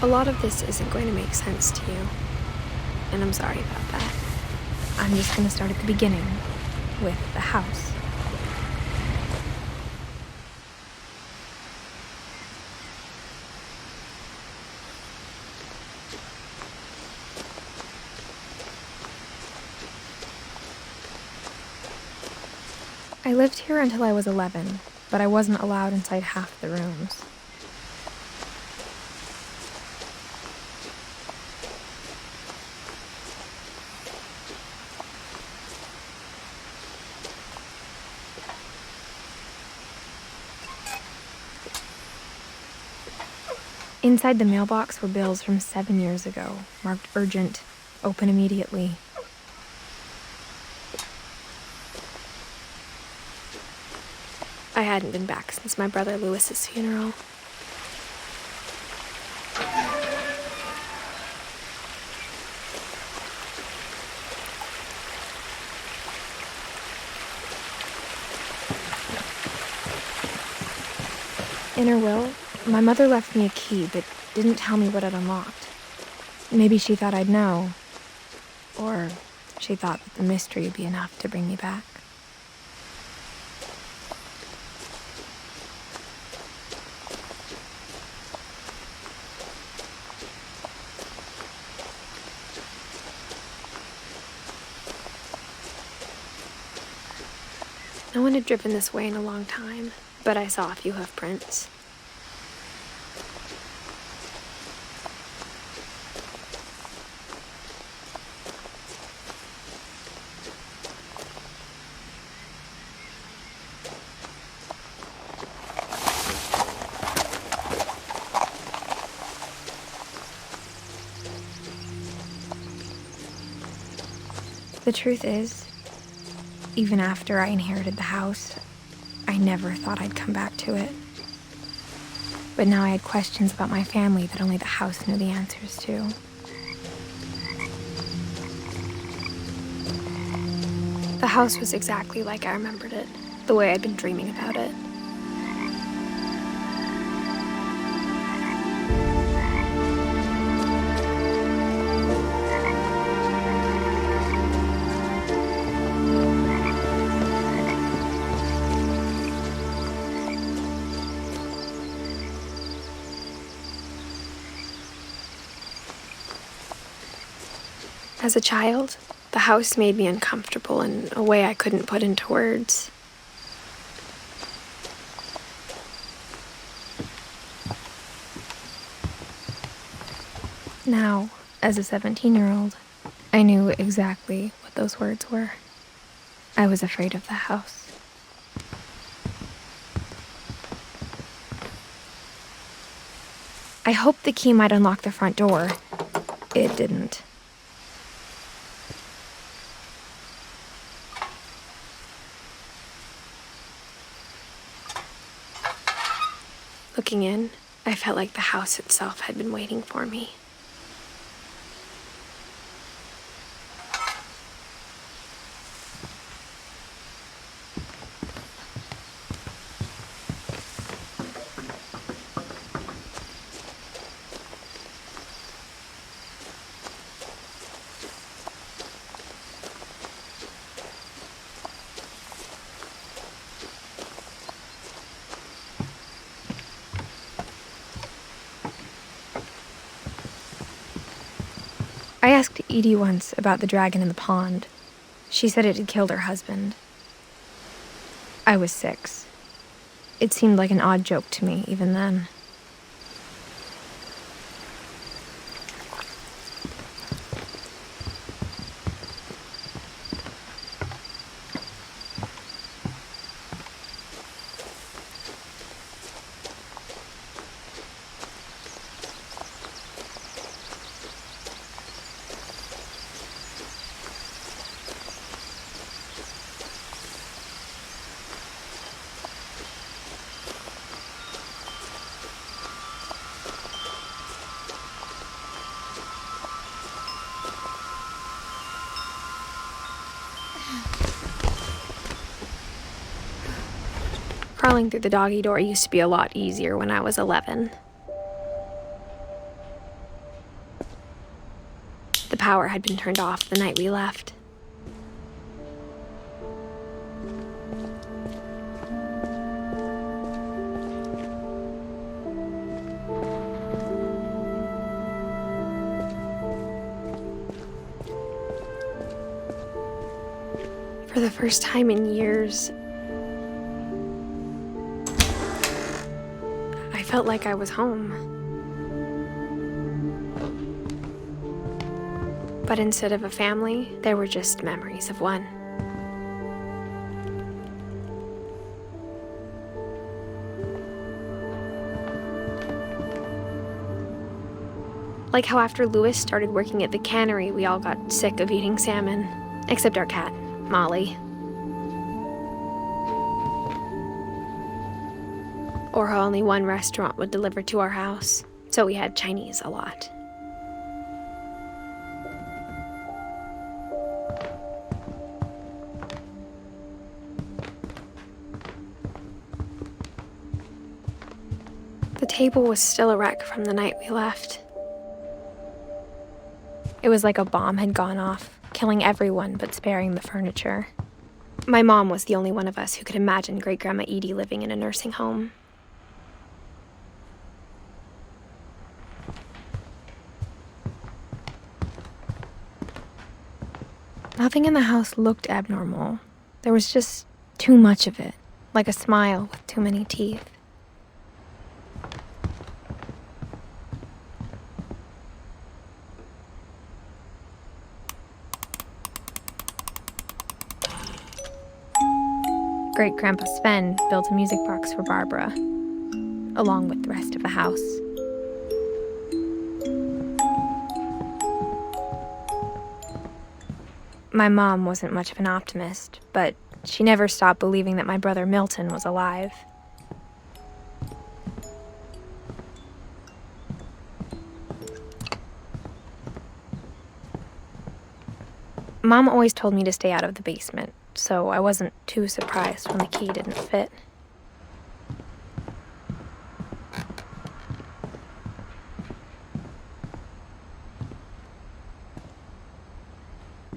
A lot of this isn't going to make sense to you, and I'm sorry about that. I'm just going to start at the beginning, with the house. I lived here until I was 11, but I wasn't allowed inside half the rooms. Inside the mailbox were bills from 7 years ago, marked urgent, open immediately. I hadn't been back since my brother Lewis's funeral. In her will, my mother left me a key, but didn't tell me what it unlocked. Maybe she thought I'd know. Or she thought that the mystery would be enough to bring me back. No one had driven this way in a long time, but I saw a few hoof prints. The truth is, even after I inherited the house, I never thought I'd come back to it. But now I had questions about my family that only the house knew the answers to. The house was exactly like I remembered it, the way I'd been dreaming about it. As a child, the house made me uncomfortable in a way I couldn't put into words. Now, as a 17-year-old, I knew exactly what those words were. I was afraid of the house. I hoped the key might unlock the front door. It didn't. Looking in, I felt like the house itself had been waiting for me. I asked Edie once about the dragon in the pond. She said it had killed her husband. I was 6. It seemed like an odd joke to me even then. Crawling through the doggy door used to be a lot easier when I was 11. The power had been turned off the night we left. For the first time in years, I felt like I was home. But instead of a family, there were just memories of one. Like how after Louis started working at the cannery, we all got sick of eating salmon, except our cat, Molly. Or how only one restaurant would deliver to our house, so we had Chinese a lot. The table was still a wreck from the night we left. It was like a bomb had gone off, killing everyone but sparing the furniture. My mom was the only one of us who could imagine Great-Grandma Edie living in a nursing home. Nothing in the house looked abnormal. There was just too much of it, like a smile with too many teeth. Great-Grandpa Sven built a music box for Barbara, along with the rest of the house. My mom wasn't much of an optimist, but she never stopped believing that my brother Milton was alive. Mom always told me to stay out of the basement, so I wasn't too surprised when the key didn't fit.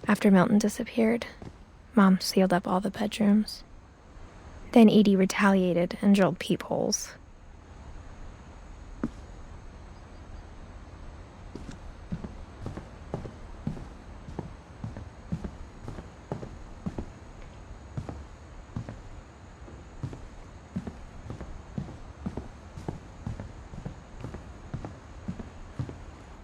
After Milton disappeared, Mom sealed up all the bedrooms. Then Edie retaliated and drilled peepholes.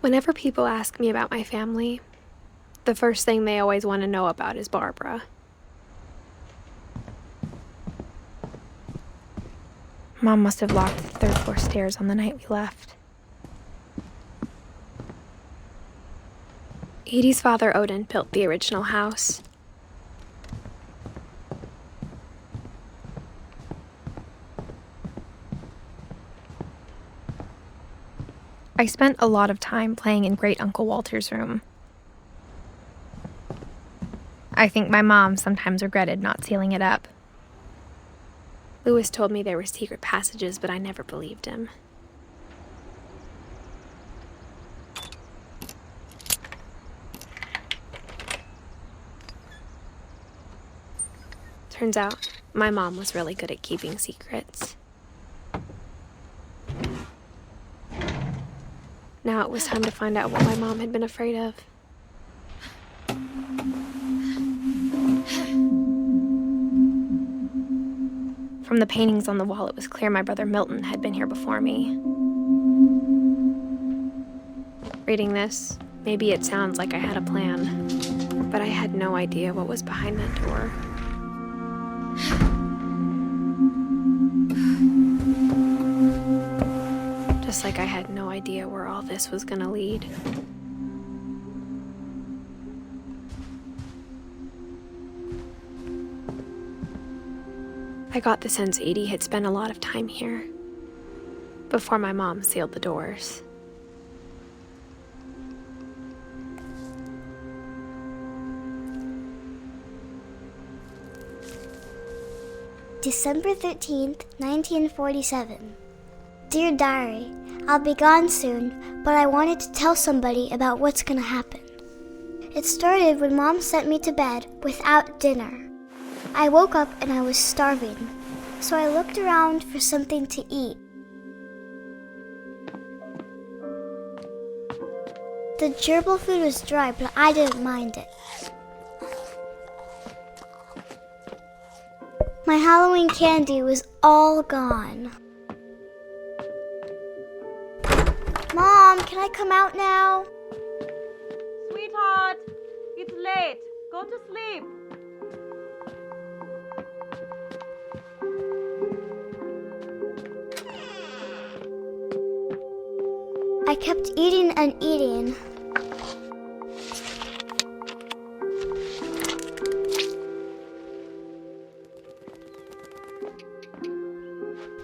Whenever people ask me about my family, the first thing they always want to know about is Barbara. Mom must have locked the third floor stairs on the night we left. Edie's father, Odin, built the original house. I spent a lot of time playing in Great Uncle Walter's room. I think my mom sometimes regretted not sealing it up. Louis told me there were secret passages, but I never believed him. Turns out, my mom was really good at keeping secrets. Now it was time to find out what my mom had been afraid of. From the paintings on the wall, it was clear my brother Milton had been here before me. Reading this, maybe it sounds like I had a plan, but I had no idea what was behind that door. Just like I had no idea where all this was gonna lead. I got the sense Edie had spent a lot of time here, before my mom sealed the doors. December 13th, 1947. Dear Diary, I'll be gone soon, but I wanted to tell somebody about what's gonna happen. It started when Mom sent me to bed without dinner. I woke up and I was starving, so I looked around for something to eat. The gerbil food was dry, but I didn't mind it. My Halloween candy was all gone. Mom, can I come out now? Sweetheart, it's late. Go to sleep. I kept eating and eating.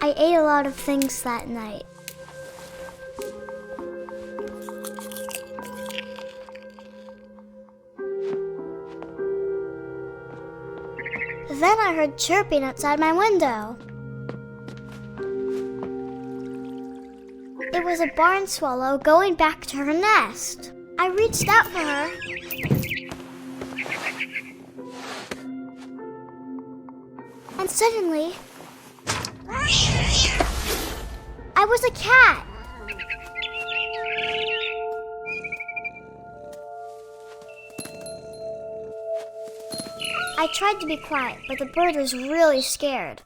I ate a lot of things that night. Then I heard chirping outside my window. It was a barn swallow going back to her nest. I reached out for her. And suddenly, I was a cat. I tried to be quiet, but the bird was really scared.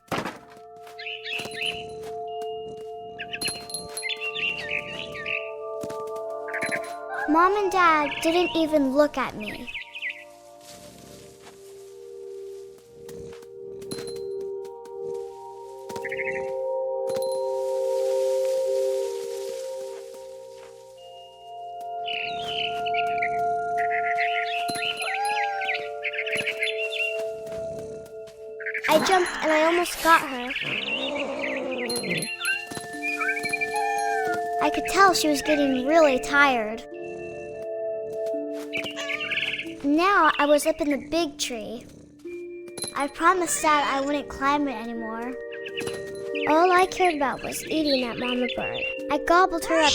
Mom and Dad didn't even look at me. I jumped and I almost got her. I could tell she was getting really tired. Now I was up in the big tree. I promised Dad I wouldn't climb it anymore. All I cared about was eating that mama bird. I gobbled her up.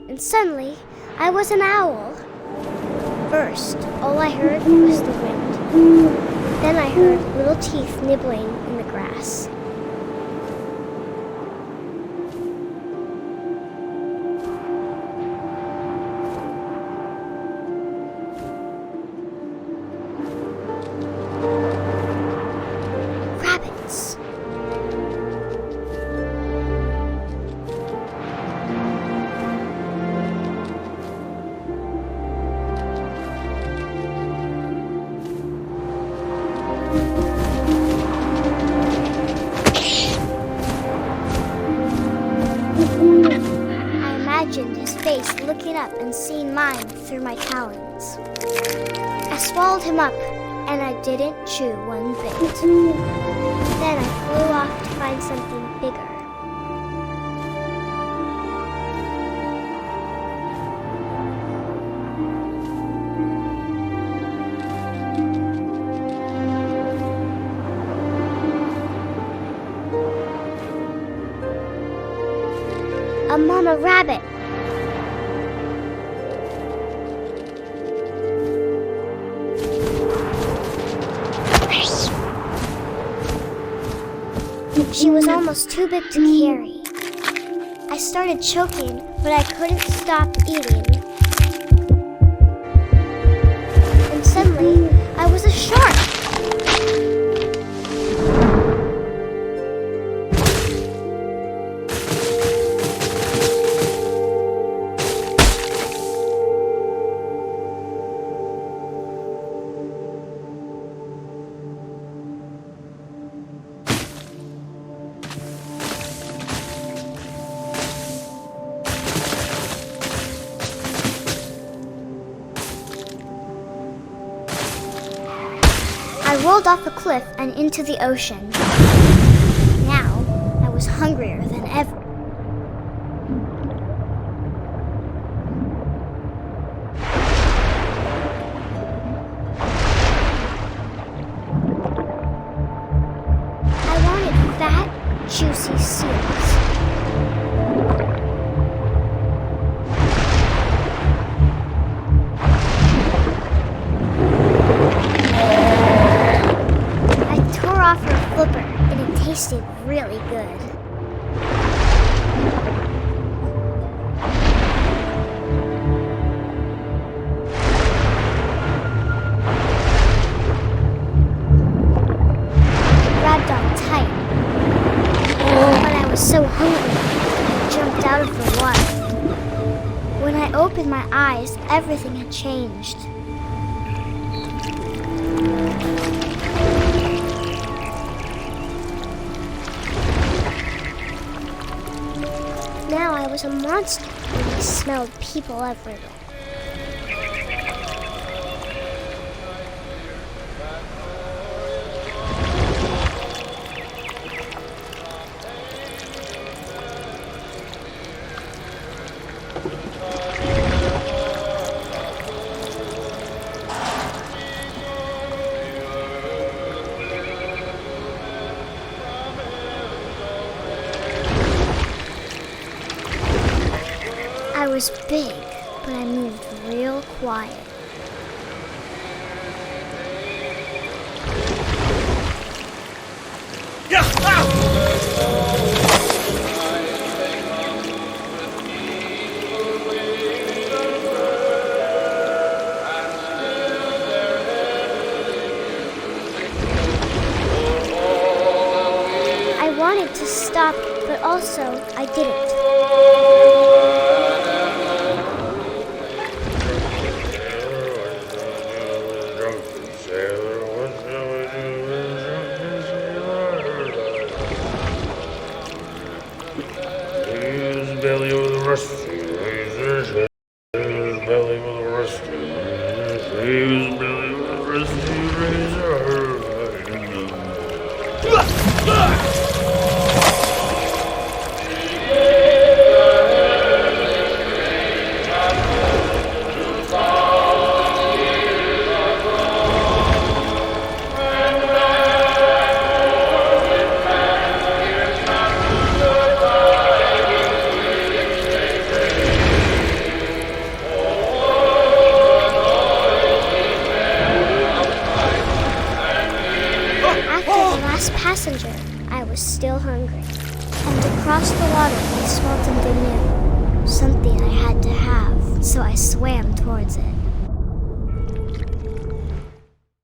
And suddenly, I was an owl. First, all I heard was the wind. Then I heard little teeth nibbling in the grass. Rabbits. I imagined his face looking up and seeing mine through my talons. I swallowed him up, and I didn't chew one bit. Then I flew off to find something bigger. A mama rabbit. She was almost too big to carry. I started choking, but I couldn't stop eating. And suddenly, I was a shark. I rolled off a cliff and into the ocean. Now, I was hungrier than ever. I opened my eyes, everything had changed. Now I was a monster, and I smelled people everywhere. I was big, but I moved real quiet. I wanted to stop, but also I didn't. Belly with a rusty razor, his belly with a rusty razor, his belly with a rusty razor. Passenger, I was still hungry. And across the water, I smelled something new. Something I had to have, so I swam towards it.